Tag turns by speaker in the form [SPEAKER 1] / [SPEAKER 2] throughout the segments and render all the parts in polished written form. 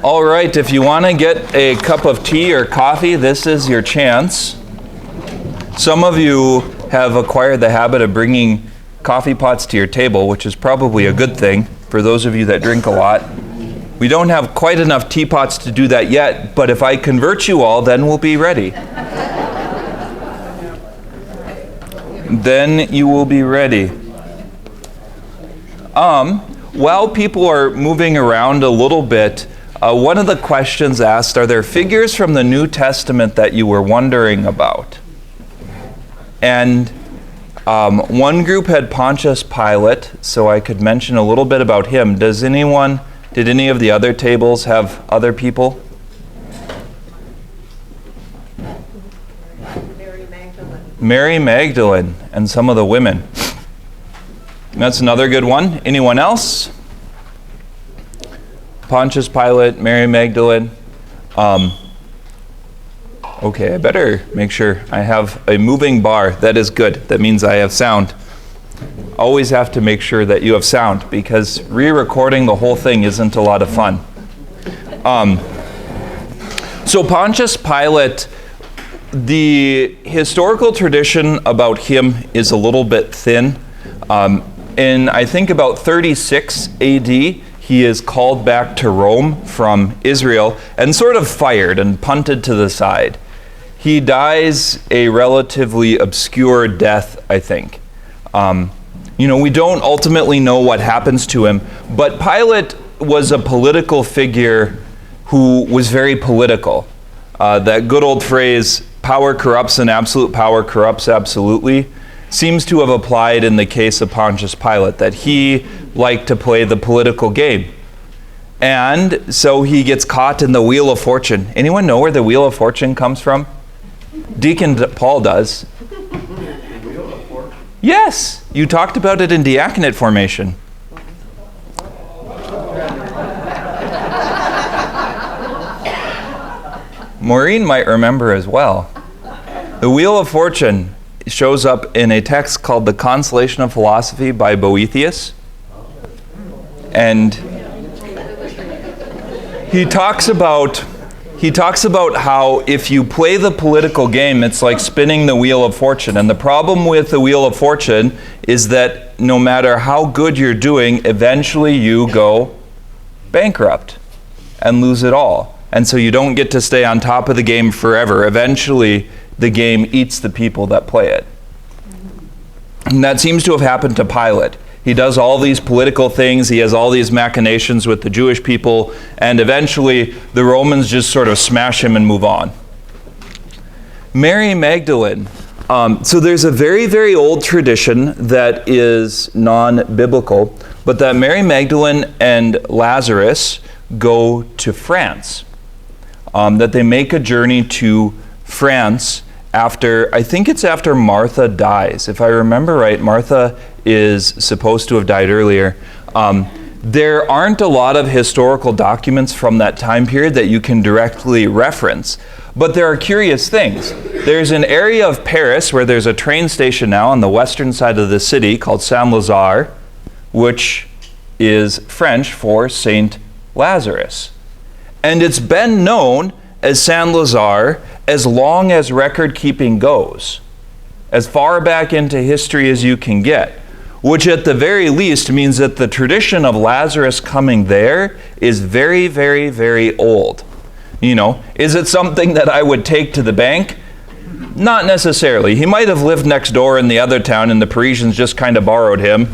[SPEAKER 1] All right, if you want to get a cup of tea or coffee, this is your chance. Some of you have acquired the habit of bringing coffee pots to your table, which is probably a good thing for those of you that drink a lot. We don't have quite enough teapots to do that yet, but if I convert you all, then we'll be ready. Then you will be ready. While people are moving around a little bit, one of the questions asked, are there figures from the New Testament that you were wondering about? And one group had Pontius Pilate, so I could mention a little bit about him. Did any of the other tables have other people? Mary Magdalene and some of the women. That's another good one. Anyone else? Pontius Pilate, Mary Magdalene. Okay, I better make sure I have a moving bar. That is good. That means I have sound. Always have to make sure that you have sound, because re-recording the whole thing isn't a lot of fun. So Pontius Pilate, the historical tradition about him is a little bit thin. In, I think, about 36 AD, he is called back to Rome from Israel and sort of fired and punted to the side. He dies a relatively obscure death, I think. We don't ultimately know what happens to him, but Pilate was a political figure who was very political. That good old phrase, power corrupts and absolute power corrupts absolutely, seems to have applied in the case of Pontius Pilate, that he liked to play the political game. And so he gets caught in the Wheel of Fortune. Anyone know where the Wheel of Fortune comes from? Deacon Paul does.
[SPEAKER 2] Wheel of Fortune?
[SPEAKER 1] Yes, you talked about it in diaconate formation. Maureen might remember as well. The Wheel of Fortune shows up in a text called The Consolation of Philosophy by Boethius. And he talks about how if you play the political game, it's like spinning the Wheel of Fortune. And the problem with the Wheel of Fortune is that no matter how good you're doing, eventually you go bankrupt and lose it all. And so you don't get to stay on top of the game forever. Eventually, the game eats the people that play it. And that seems to have happened to Pilate. He does all these political things, he has all these machinations with the Jewish people, and eventually the Romans just sort of smash him and move on. Mary Magdalene. So there's a very, very old tradition that is non-biblical, but that Mary Magdalene and Lazarus go to France. That they make a journey to France I think it's after Martha dies. If I remember right, Martha is supposed to have died earlier. There aren't a lot of historical documents from that time period that you can directly reference, but there are curious things. There's an area of Paris where there's a train station now on the western side of the city called Saint-Lazare, which is French for Saint Lazarus. And it's been known as Saint-Lazare as long as record keeping goes, as far back into history as you can get, which at the very least means that the tradition of Lazarus coming there is very, very, very old. Is it something that I would take to the bank? Not necessarily. He might have lived next door in the other town and the Parisians just kind of borrowed him.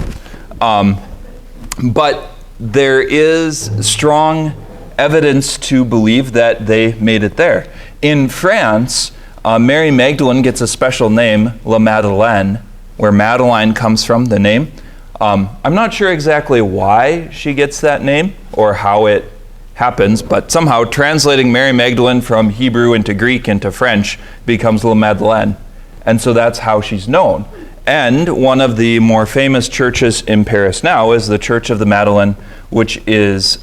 [SPEAKER 1] But there is strong evidence to believe that they made it there. In France, Mary Magdalene gets a special name, La Madeleine, where Madeline comes from, the name. I'm not sure exactly why she gets that name or how it happens, but somehow translating Mary Magdalene from Hebrew into Greek into French becomes La Madeleine. And so that's how she's known. And one of the more famous churches in Paris now is the Church of the Madeleine, which is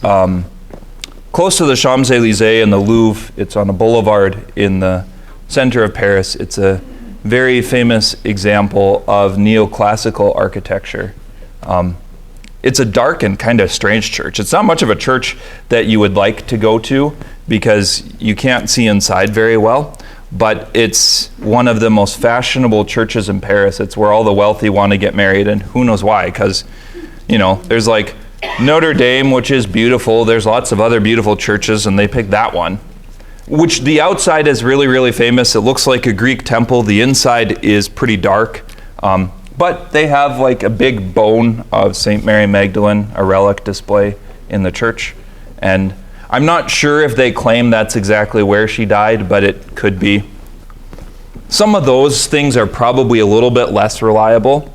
[SPEAKER 1] close to the Champs-Élysées and the Louvre. It's on a boulevard in the center of Paris. It's a very famous example of neoclassical architecture. It's a dark and kind of strange church. It's not much of a church that you would like to go to because you can't see inside very well, but it's one of the most fashionable churches in Paris. It's where all the wealthy want to get married, and who knows why, because, there's like Notre Dame, which is beautiful. There's lots of other beautiful churches, and they picked that one, which the outside is really, really famous. It looks like a Greek temple. The inside is pretty dark. But they have like a big bone of St. Mary Magdalene, a relic display in the church. And I'm not sure if they claim that's exactly where she died, but it could be. Some of those things are probably a little bit less reliable.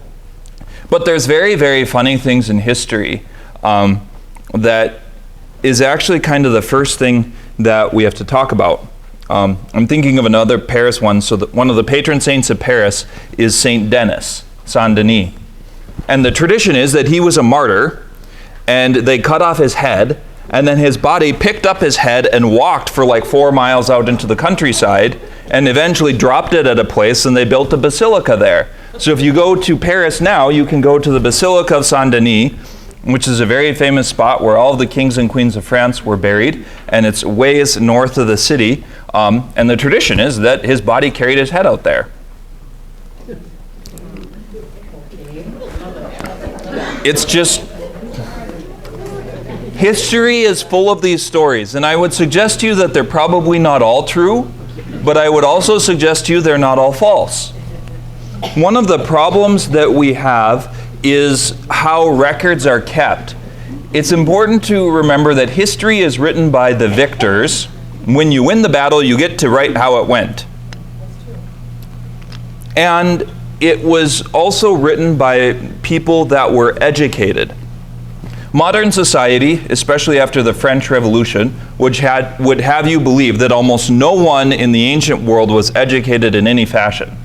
[SPEAKER 1] But there's very, very funny things in history that is actually kind of the first thing that we have to talk about. I'm thinking of another Paris one. So one of the patron saints of Paris is Saint Denis, Saint Denis. And the tradition is that he was a martyr, and they cut off his head, and then his body picked up his head and walked for like 4 miles out into the countryside, and eventually dropped it at a place, and they built a basilica there. So if you go to Paris now, you can go to the Basilica of Saint Denis, which is a very famous spot where all of the kings and queens of France were buried, and it's ways north of the city. And the tradition is that his body carried his head out there. It's just, history is full of these stories, and I would suggest to you that they're probably not all true, but I would also suggest to you they're not all false. One of the problems that we have is how records are kept. It's important to remember that history is written by the victors. When you win the battle, you get to write how it went. And it was also written by people that were educated. Modern society, especially after the French Revolution, would have you believe that almost no one in the ancient world was educated in any fashion.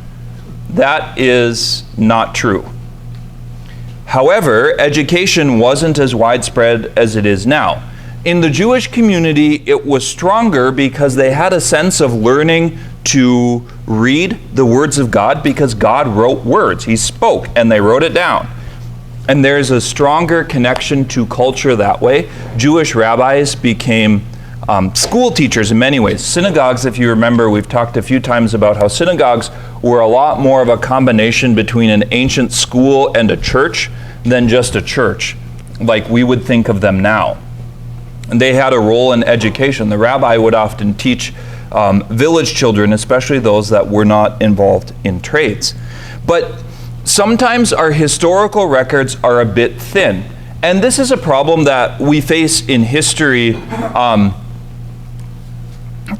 [SPEAKER 1] That is not true. However, education wasn't as widespread as it is now. In the Jewish community, it was stronger because they had a sense of learning to read the words of God, because God wrote words. He spoke, and they wrote it down. And there's a stronger connection to culture that way. Jewish rabbis became school teachers in many ways. Synagogues, if you remember, we've talked a few times about how synagogues were a lot more of a combination between an ancient school and a church than just a church, like we would think of them now. And they had a role in education. The rabbi would often teach village children, especially those that were not involved in trades. But sometimes our historical records are a bit thin. And this is a problem that we face in history. And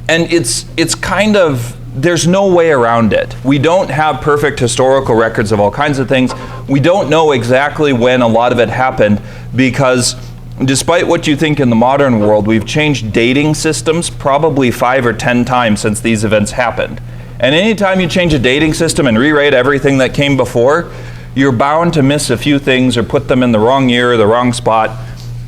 [SPEAKER 1] it's kind of, there's no way around it. We don't have perfect historical records of all kinds of things. We don't know exactly when a lot of it happened, because despite what you think in the modern world, we've changed dating systems probably 5 or 10 times since these events happened. And anytime you change a dating system and rewrite everything that came before, you're bound to miss a few things or put them in the wrong year or the wrong spot,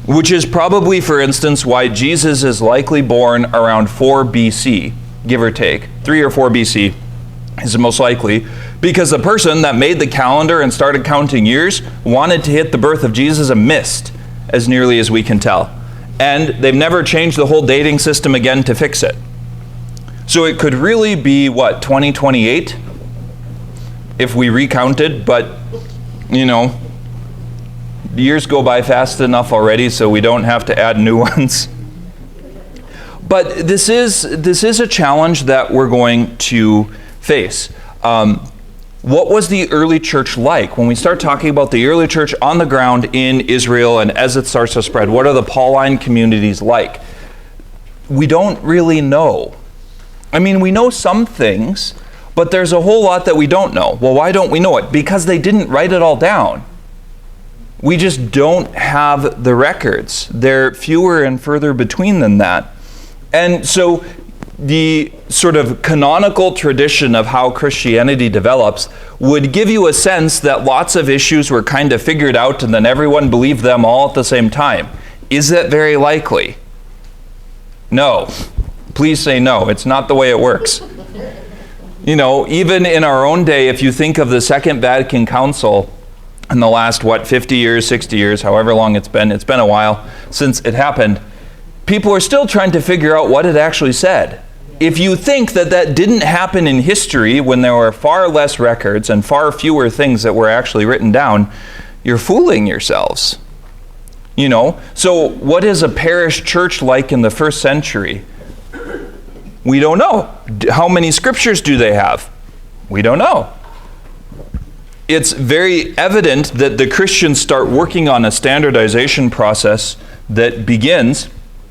[SPEAKER 1] which is probably, for instance, why Jesus is likely born around 4 BC, give or take. 3 or 4 BC is the most likely, because the person that made the calendar and started counting years wanted to hit the birth of Jesus and missed, as nearly as we can tell. And they've never changed the whole dating system again to fix it. So it could really be, 2028 if we recounted, but, years go by fast enough already, so we don't have to add new ones. But this is a challenge that we're going to face. What was the early church like? When we start talking about the early church on the ground in Israel and as it starts to spread, what are the Pauline communities like? We don't really know. I mean, we know some things, but there's a whole lot that we don't know. Well, why don't we know it? Because they didn't write it all down. We just don't have the records. They're fewer and further between than that. And so the sort of canonical tradition of how Christianity develops would give you a sense that lots of issues were kind of figured out and then everyone believed them all at the same time. Is that very likely? No. Please say no. It's not the way it works. Even in our own day, if you think of the Second Vatican Council, in the last, 50 years, 60 years, however long it's been a while since it happened, people are still trying to figure out what it actually said. If you think that that didn't happen in history when there were far less records and far fewer things that were actually written down, you're fooling yourselves. You know, so what is a parish church like in the first century? We don't know. How many scriptures do they have? We don't know. It's very evident that the Christians start working on a standardization process that begins,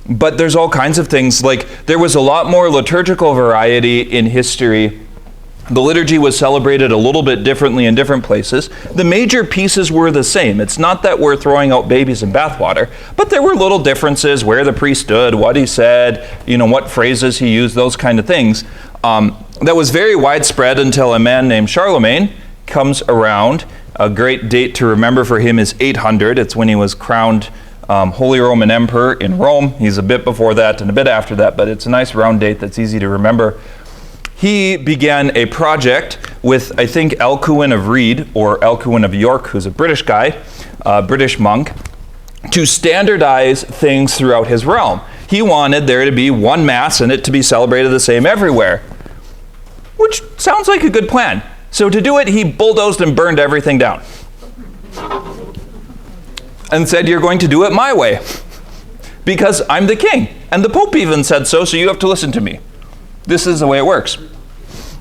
[SPEAKER 1] but there's all kinds of things. Like, there was a lot more liturgical variety in history. The liturgy was celebrated a little bit differently in different places. The major pieces were the same. It's not that we're throwing out babies in bathwater, but there were little differences, where the priest stood, what he said, what phrases he used, those kind of things. That was very widespread until a man named Charlemagne comes around. A great date to remember for him is 800. It's when he was crowned Holy Roman Emperor in Rome. He's a bit before that and a bit after that, but it's a nice round date that's easy to remember. He began a project with, I think, Alcuin of Rede, or Alcuin of York, who's a British guy, a British monk, to standardize things throughout his realm. He wanted there to be one Mass and it to be celebrated the same everywhere, which sounds like a good plan. So to do it, he bulldozed and burned everything down and said, "You're going to do it my way, because I'm the king. And the Pope even said so you have to listen to me. This is the way it works."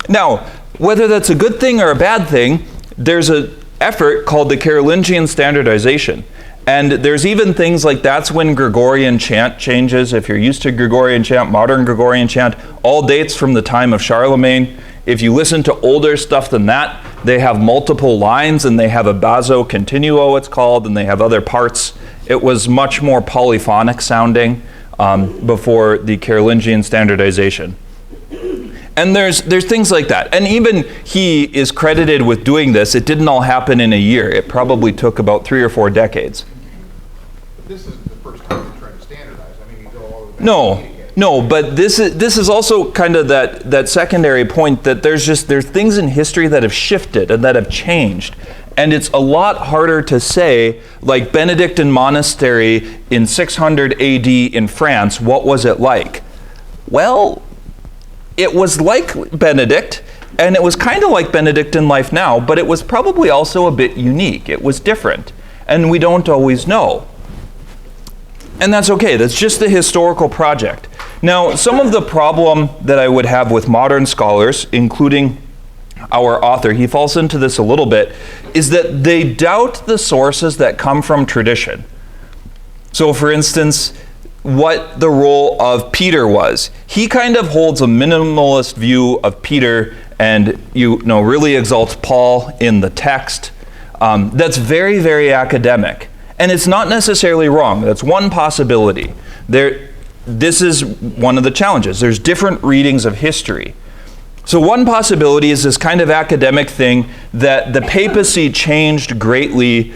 [SPEAKER 1] Now, whether that's a good thing or a bad thing, there's an effort called the Carolingian standardization. And there's even things like that's when Gregorian chant changes. If you're used to Gregorian chant, modern Gregorian chant, all dates from the time of Charlemagne. If you listen to older stuff than that, they have multiple lines and they have a basso continuo, it's called, and they have other parts. It was much more polyphonic sounding before the Carolingian standardization. And there's things like that. And even he is credited with doing this. It didn't all happen in a year. It probably took about 3 or 4 decades.
[SPEAKER 3] But this isn't the first time you're trying to standardize. I mean, you go all the way back.
[SPEAKER 1] No, but this is also kind of that secondary point that there's things in history that have shifted and that have changed. And it's a lot harder to say, like Benedictine monastery in 600 AD in France, what was it like? Well, it was like Benedict, and it was kind of like Benedict in life now, but it was probably also a bit unique. It was different, and we don't always know. And that's okay. That's just the historical project. Now, some of the problem that I would have with modern scholars, including our author, he falls into this a little bit, is that they doubt the sources that come from tradition. So, for instance, what the role of Peter was. He kind of holds a minimalist view of Peter and really exalts Paul in the text. That's very, very academic. And it's not necessarily wrong. That's one possibility. This is one of the challenges. There's different readings of history. So one possibility is this kind of academic thing that the papacy changed greatly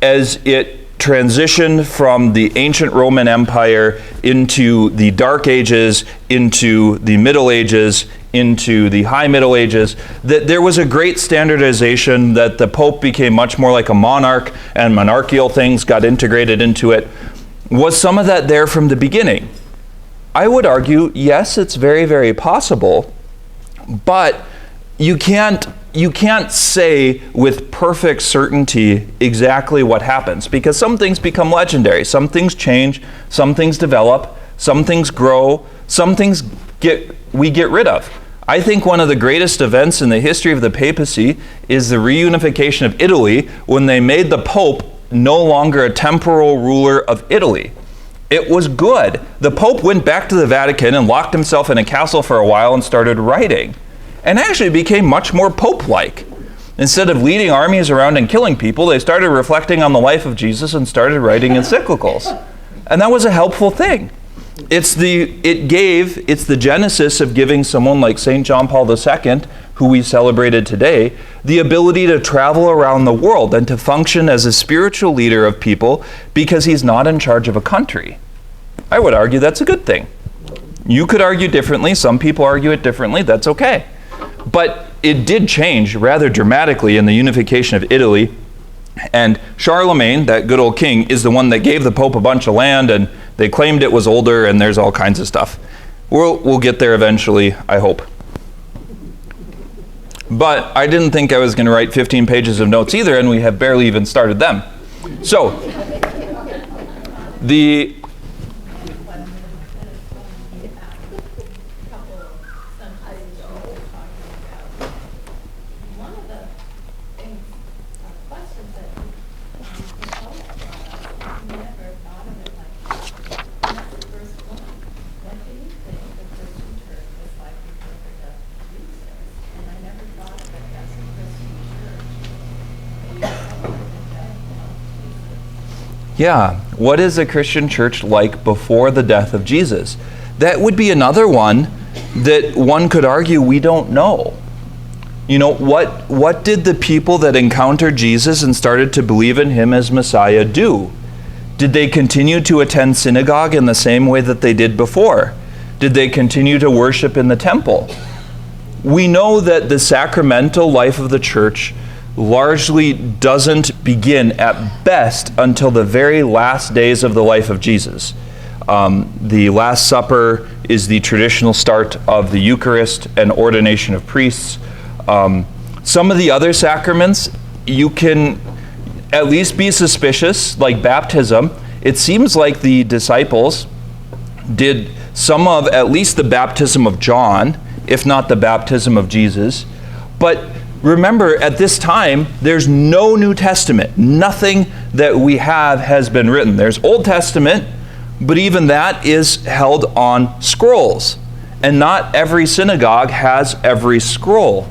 [SPEAKER 1] as it transitioned from the ancient Roman Empire into the Dark Ages, into the Middle Ages, into the High Middle Ages, that there was a great standardization, that the Pope became much more like a monarch and monarchical things got integrated into it. Was some of that there from the beginning? I would argue, yes, it's very, very possible, but you can't say with perfect certainty exactly what happens, because some things become legendary, some things change, some things develop, some things grow, some things we get rid of. I think one of the greatest events in the history of the papacy is the reunification of Italy, when they made the Pope no longer a temporal ruler of Italy. It was good. The Pope went back to the Vatican and locked himself in a castle for a while and started writing, and actually became much more Pope-like. Instead of leading armies around and killing people, they started reflecting on the life of Jesus and started writing encyclicals. And that was a helpful thing. It's the genesis of giving someone like St. John Paul II, who we celebrated today, the ability to travel around the world and to function as a spiritual leader of people, because he's not in charge of a country. I would argue that's a good thing. You could argue differently. Some people argue it differently. That's okay. But it did change rather dramatically in the unification of Italy. And Charlemagne, that good old king, is the one that gave the Pope a bunch of land, and they claimed it was older, and there's all kinds of stuff. We'll get there eventually, I hope. But I didn't think I was going to write 15 pages of notes either, and we have barely even started them. So, the Yeah, what is a Christian church like before the death of Jesus? That would be another one that one could argue we don't know. You know, what did the people that encountered Jesus and started to believe in him as Messiah do? Did they continue to attend synagogue in the same way that they did before? Did they continue to worship in the temple? We know that the sacramental life of the church largely doesn't begin at best until the very last days of the life of Jesus. The Last Supper is the traditional start of the Eucharist and ordination of priests. Some of the other sacraments, you can at least be suspicious, like baptism. It seems like the disciples did some of at least the baptism of John, if not the baptism of Jesus. But remember, at this time, there's no New Testament. Nothing that we have has been written. There's Old Testament, but even that is held on scrolls. And not every synagogue has every scroll.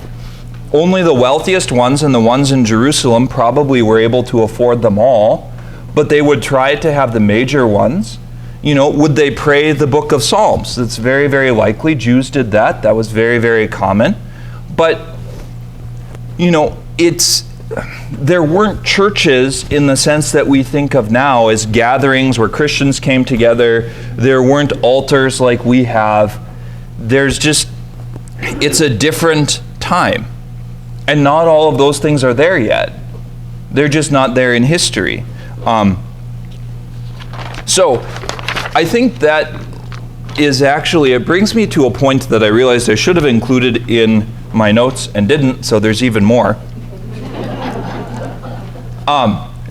[SPEAKER 1] Only the wealthiest ones and the ones in Jerusalem probably were able to afford them all, but they would try to have the major ones. You know, would they pray the book of Psalms? It's very, very likely. Jews did that. That was very, very common. But you know, there weren't churches in the sense that we think of now as gatherings where Christians came together. There weren't altars like we have. It's a different time. And not all of those things are there yet. They're just not there in history. So I think that is actually, it brings me to a point that I realized I should have included in my notes and didn't, so there's even more.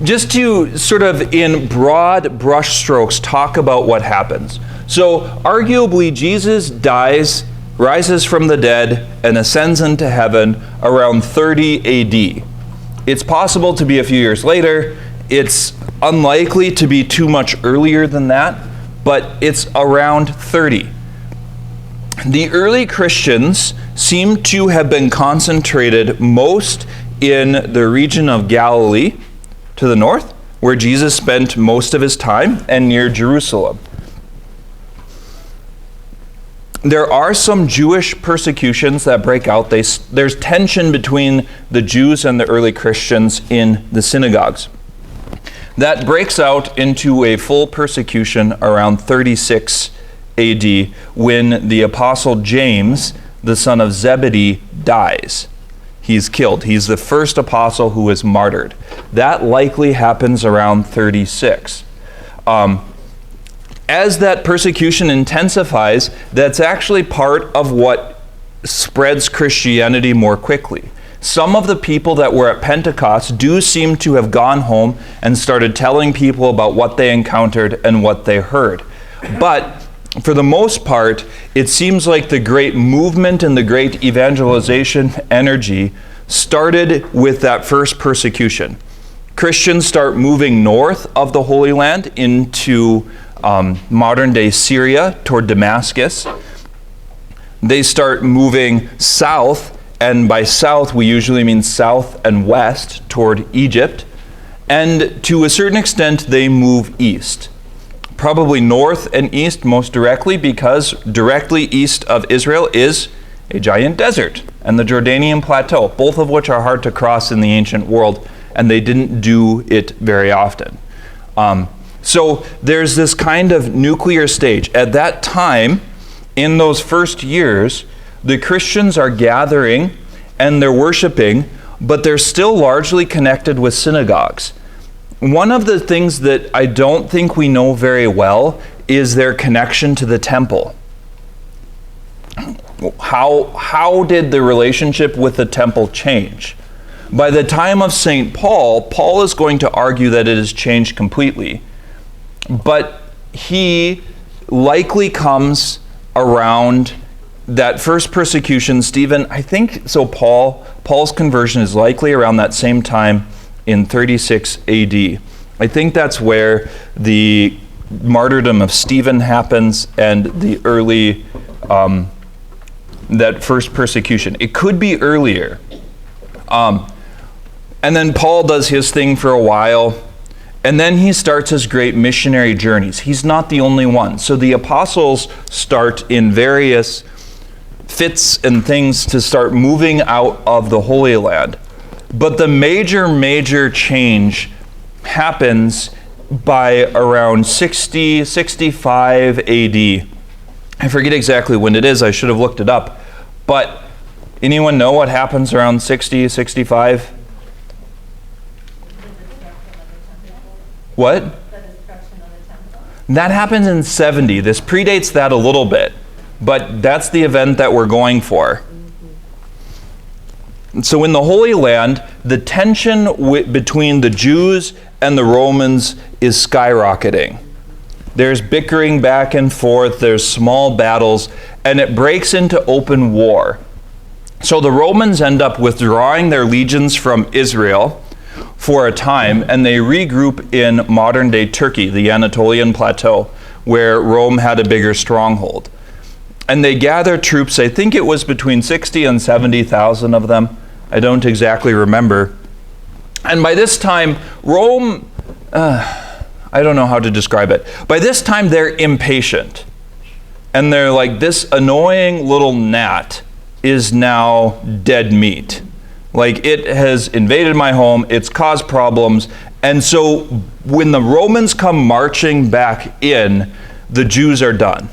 [SPEAKER 1] Just to sort of in broad brushstrokes talk about what happens. So arguably Jesus dies, rises from the dead, and ascends into heaven around 30 AD. It's possible to be a few years later. It's unlikely to be too much earlier than that, but it's around 30. The early Christians seem to have been concentrated most in the region of Galilee to the north, where Jesus spent most of his time, and near Jerusalem. There are some Jewish persecutions that break out. There's tension between the Jews and the early Christians in the synagogues. That breaks out into a full persecution around 36 AD when the apostle James, the son of Zebedee, dies. He's killed. He's the first apostle who is martyred. That likely happens around 36. As that persecution intensifies, that's actually part of what spreads Christianity more quickly. Some of the people that were at Pentecost do seem to have gone home and started telling people about what they encountered and what they heard. But for the most part, it seems like the great movement and the great evangelization energy started with that first persecution. Christians start moving north of the Holy Land into modern-day Syria toward Damascus. They start moving south, and by south we usually mean south and west toward Egypt. And to a certain extent they move east. Probably north and east most directly, because directly east of Israel is a giant desert and the Jordanian Plateau, both of which are hard to cross in the ancient world, and they didn't do it very often. So there's this kind of nuclear stage. At that time, in those first years, the Christians are gathering and they're worshiping but they're still largely connected with synagogues. One of the things that I don't think we know very well is their connection to the temple. How did the relationship with the temple change? By the time of St. Paul, Paul is going to argue that it has changed completely. But he likely comes around that first persecution. Stephen, I think, so Paul's conversion is likely around that same time in 36 AD. I think that's where the martyrdom of Stephen happens and the early, that first persecution. It could be earlier. And then Paul does his thing for a while, and then he starts his great missionary journeys. He's not the only one. So the apostles start in various fits and things to start moving out of the Holy Land. But the major change happens by around 60, 65 AD. I forget exactly when it is. I should have looked it up. But anyone know what happens around 60, 65? What? That happens in 70. This predates that a little bit. But that's the event that we're going for. So in the Holy Land, the tension between the Jews and the Romans is skyrocketing. There's bickering back and forth, there's small battles, and it breaks into open war. So the Romans end up withdrawing their legions from Israel for a time, and they regroup in modern-day Turkey, the Anatolian Plateau, where Rome had a bigger stronghold. And they gather troops, I think it was between 60 and 70,000 of them. I don't exactly remember. And by this time, Rome, I don't know how to describe it. By this time, they're impatient. And they're like, this annoying little gnat is now dead meat. Like, it has invaded my home, it's caused problems. And so when the Romans come marching back in, the Jews are done.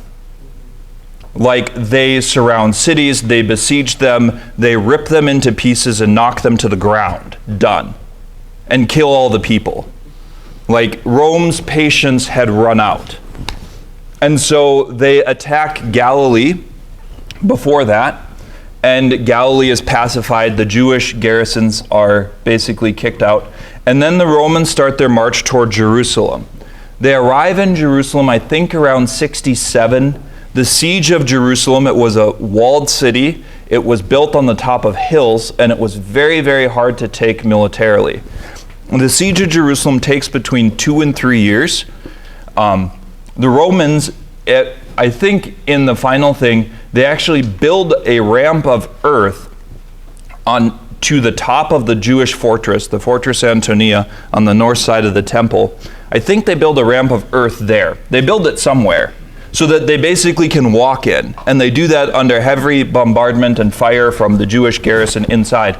[SPEAKER 1] Like, they surround cities, they besiege them, they rip them into pieces and knock them to the ground. Done. And kill all the people. Like, Rome's patience had run out. And so they attack Galilee before that, and Galilee is pacified. The Jewish garrisons are basically kicked out. And then the Romans start their march toward Jerusalem. They arrive in Jerusalem, I think, around 67. The siege of Jerusalem, it was a walled city. It was built on the top of hills, and it was very, very hard to take militarily. The siege of Jerusalem takes between 2 and 3 years. The Romans, I think in the final thing, they actually build a ramp of earth to the top of the Jewish fortress, the Fortress Antonia, on the north side of the temple. I think they build a ramp of earth there. They build it somewhere, so that they basically can walk in. And they do that under heavy bombardment and fire from the Jewish garrison inside.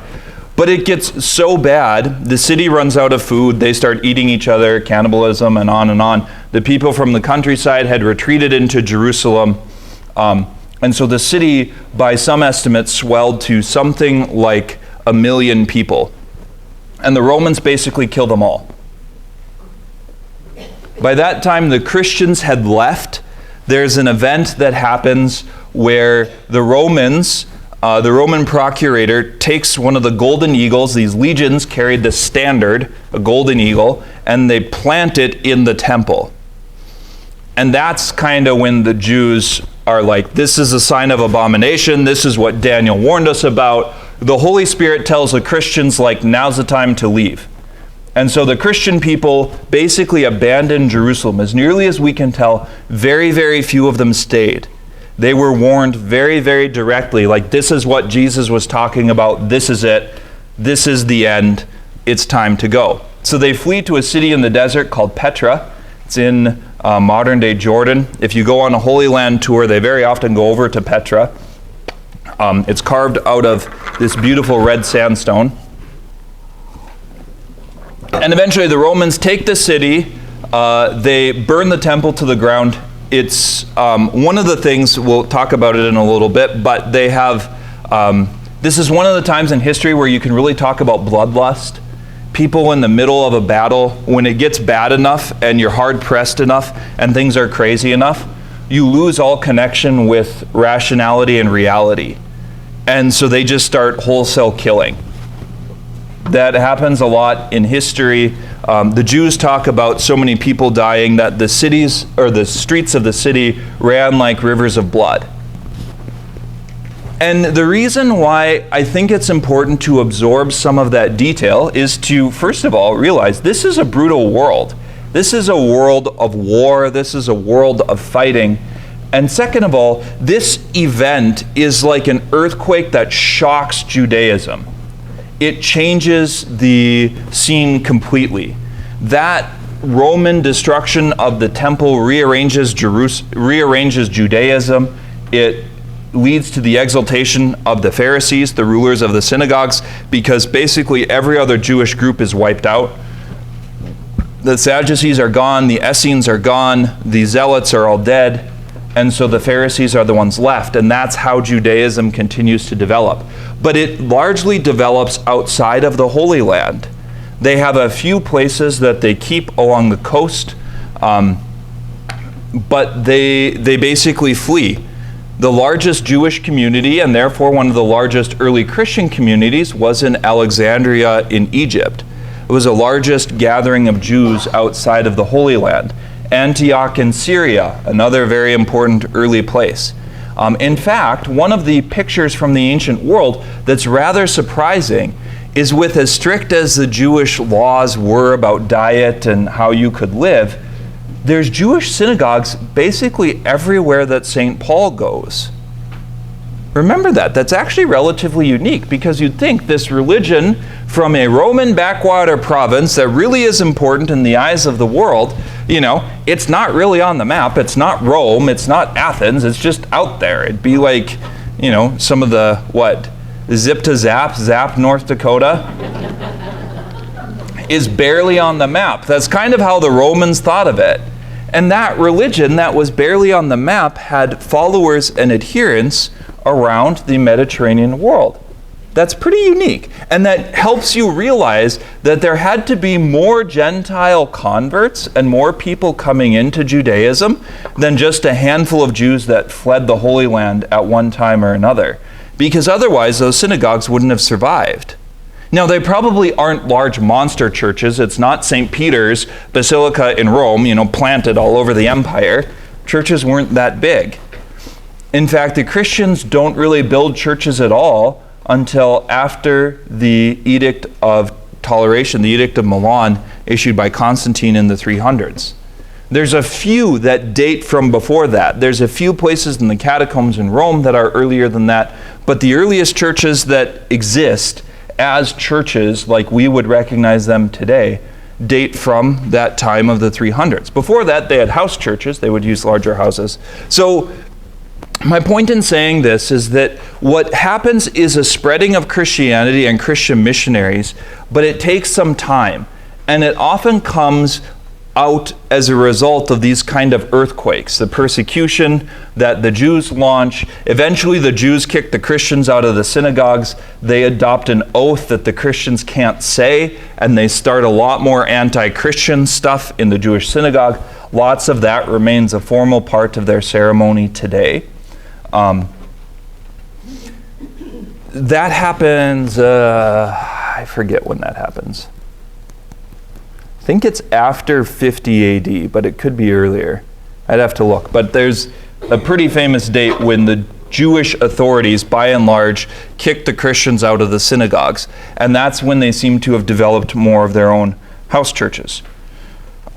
[SPEAKER 1] But it gets so bad, the city runs out of food, they start eating each other, cannibalism, and on and on. The people from the countryside had retreated into Jerusalem. And so the city, by some estimates, swelled to something like 1 million people. And the Romans basically killed them all. By that time, the Christians had left. There's an event that happens where the Roman procurator takes one of the golden eagles. These legions carried the standard, a golden eagle, and they plant it in the temple. And that's kind of when the Jews are like, this is a sign of abomination. This is what Daniel warned us about. The Holy Spirit tells the Christians, like, now's the time to leave. And so the Christian people basically abandoned Jerusalem. As nearly as we can tell, very, very few of them stayed. They were warned very, very directly, like, this is what Jesus was talking about. This is it. This is the end. It's time to go. So they flee to a city in the desert called Petra. It's in modern-day Jordan. If you go on a Holy Land tour, they very often go over to Petra. It's carved out of this beautiful red sandstone. And eventually the Romans take the city, they burn the temple to the ground. It's one of the things, we'll talk about it in a little bit, but they have This is one of the times in history where you can really talk about bloodlust. People in the middle of a battle, when it gets bad enough and you're hard-pressed enough and things are crazy enough, you lose all connection with rationality and reality. And so they just start wholesale killing. That happens a lot in history. The Jews talk about so many people dying that the cities or the streets of the city ran like rivers of blood. And the reason why I think it's important to absorb some of that detail is to, first of all, realize this is a brutal world. This is a world of war. This is a world of fighting. And second of all, this event is like an earthquake that shocks Judaism. It changes the scene completely. That Roman destruction of the temple rearranges Judaism. It leads to the exaltation of the Pharisees, the rulers of the synagogues, because basically every other Jewish group is wiped out. The Sadducees are gone, the Essenes are gone, the Zealots are all dead, and so the Pharisees are the ones left, and that's how Judaism continues to develop. But it largely develops outside of the Holy Land. They have a few places that they keep along the coast, but they basically flee. The largest Jewish community, and therefore one of the largest early Christian communities, was in Alexandria in Egypt. It was the largest gathering of Jews outside of the Holy Land. Antioch in Syria, another very important early place. In fact, one of the pictures from the ancient world that's rather surprising is, with as strict as the Jewish laws were about diet and how you could live, there's Jewish synagogues basically everywhere that St. Paul goes. Remember that. That's actually relatively unique, because you'd think this religion from a Roman backwater province that really is important in the eyes of the world, it's not really on the map. It's not Rome. It's not Athens. It's just out there. It'd be like, some of the, Zip to Zap, North Dakota is barely on the map. That's kind of how the Romans thought of it. And that religion that was barely on the map had followers and adherents around the Mediterranean world. That's pretty unique. And that helps you realize that there had to be more Gentile converts and more people coming into Judaism than just a handful of Jews that fled the Holy Land at one time or another. Because otherwise, those synagogues wouldn't have survived. Now, they probably aren't large monster churches. It's not St. Peter's Basilica in Rome, planted all over the empire. Churches weren't that big. In fact, the Christians don't really build churches at all until after the Edict of Toleration, the Edict of Milan, issued by Constantine in the 300s. There's a few that date from before that. There's a few places in the catacombs in Rome that are earlier than that, but the earliest churches that exist as churches, like we would recognize them today, date from that time of the 300s. Before that, they had house churches. They would use larger houses. So my point in saying this is that what happens is a spreading of Christianity and Christian missionaries, but it takes some time. And it often comes out as a result of these kind of earthquakes, the persecution that the Jews launch. Eventually the Jews kick the Christians out of the synagogues. They adopt an oath that the Christians can't say, and they start a lot more anti-Christian stuff in the Jewish synagogue. Lots of that remains a formal part of their ceremony today. That happens, I forget when that happens. I think it's after 50 AD, but it could be earlier. I'd have to look. But there's a pretty famous date when the Jewish authorities, by and large, kicked the Christians out of the synagogues. And that's when they seem to have developed more of their own house churches.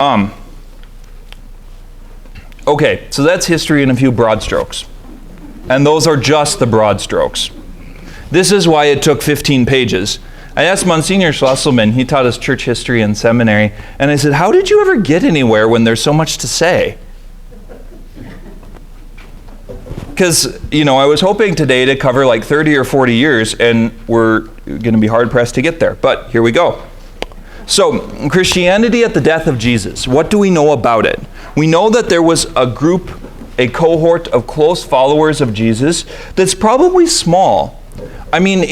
[SPEAKER 1] Okay, so that's history in a few broad strokes. And those are just the broad strokes. This is why it took 15 pages. I asked Monsignor Schlesselman, he taught us church history in seminary, and I said, how did you ever get anywhere when there's so much to say? Because, I was hoping today to cover like 30 or 40 years, and we're going to be hard-pressed to get there. But here we go. So, Christianity at the death of Jesus. What do we know about it? We know that there was a group, a cohort of close followers of Jesus that's probably small. I mean,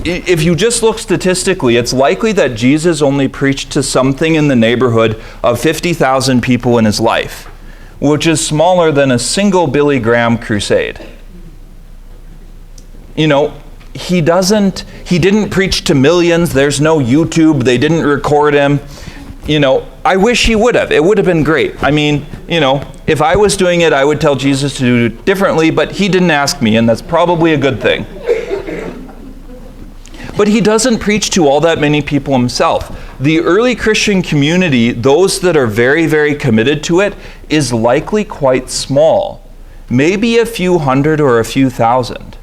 [SPEAKER 1] if you just look statistically, it's likely that Jesus only preached to something in the neighborhood of 50,000 people in his life, which is smaller than a single Billy Graham crusade. You know, he didn't preach to millions. There's no YouTube. They didn't record him. You know, I wish he would have. It would have been great. I mean, you know, if I was doing it, I would tell Jesus to do it differently, but he didn't ask me, and that's probably a good thing. But he doesn't preach to all that many people himself. The early Christian community, those that are very, very committed to it, is likely quite small. Maybe a few hundred or a few thousand.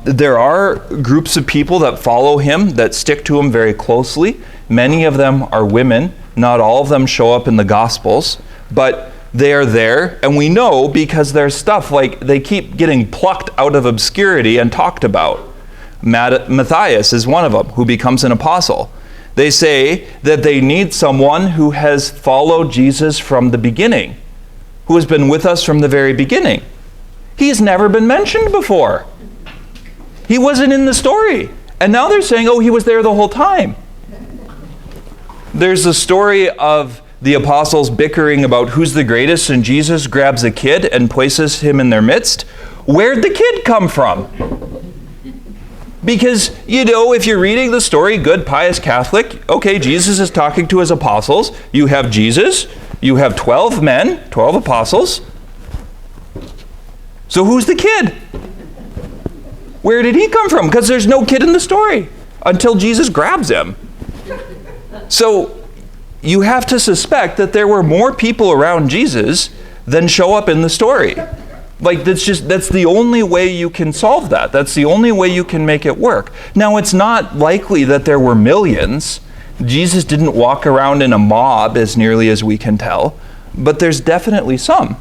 [SPEAKER 1] There are groups of people that follow him, that stick to him very closely. Many of them are women. Not all of them show up in the Gospels, but they are there, and we know because there's stuff like they keep getting plucked out of obscurity and talked about. Matthias is one of them who becomes an apostle. They say that they need someone who has followed Jesus from the beginning, who has been with us from the very beginning. He's never been mentioned before. He wasn't in the story. And now they're saying, oh, he was there the whole time. There's a story of the apostles bickering about who's the greatest, and Jesus grabs a kid and places him in their midst. Where'd the kid come from? Because, you know, if you're reading the story, good, pious Catholic, okay, Jesus is talking to his apostles. You have Jesus. You have 12 men, 12 apostles. So who's the kid? Where did he come from? Because there's no kid in the story until Jesus grabs him. So you have to suspect that there were more people around Jesus than show up in the story. Like, that's the only way you can solve that. That's the only way you can make it work. Now, it's not likely that there were millions. Jesus didn't walk around in a mob, as nearly as we can tell, but there's definitely some.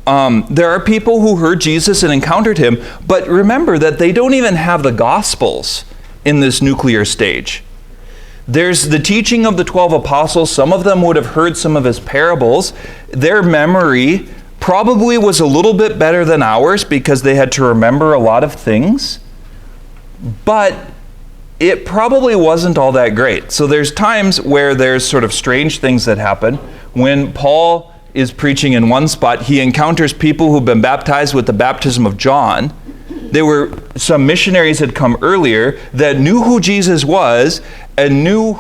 [SPEAKER 1] There are people who heard Jesus and encountered him, but remember that they don't even have the Gospels in this nuclear stage. There's the teaching of the 12 apostles. Some of them would have heard some of his parables. Their memory probably was a little bit better than ours because they had to remember a lot of things, but it probably wasn't all that great. So there's times where there's sort of strange things that happen. When Paul is preaching in one spot, he encounters people who've been baptized with the baptism of John. There were some missionaries had come earlier that knew who Jesus was and knew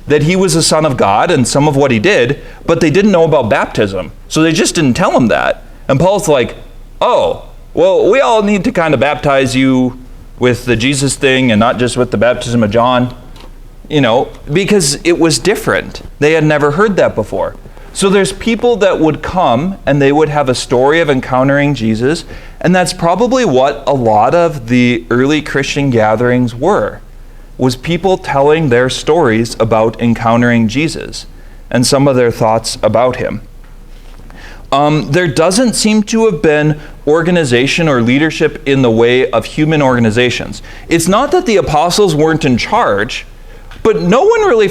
[SPEAKER 1] that he was the Son of God and some of what he did, but they didn't know about baptism. So they just didn't tell him that. And Paul's like, oh, well, we all need to kind of baptize you with the Jesus thing and not just with the baptism of John, you know, because it was different. They had never heard that before. So there's people that would come and they would have a story of encountering Jesus, and that's probably what a lot of the early Christian gatherings were, was people telling their stories about encountering Jesus and some of their thoughts about him. There doesn't seem to have been organization or leadership in the way of human organizations. It's not that the apostles weren't in charge, but no one really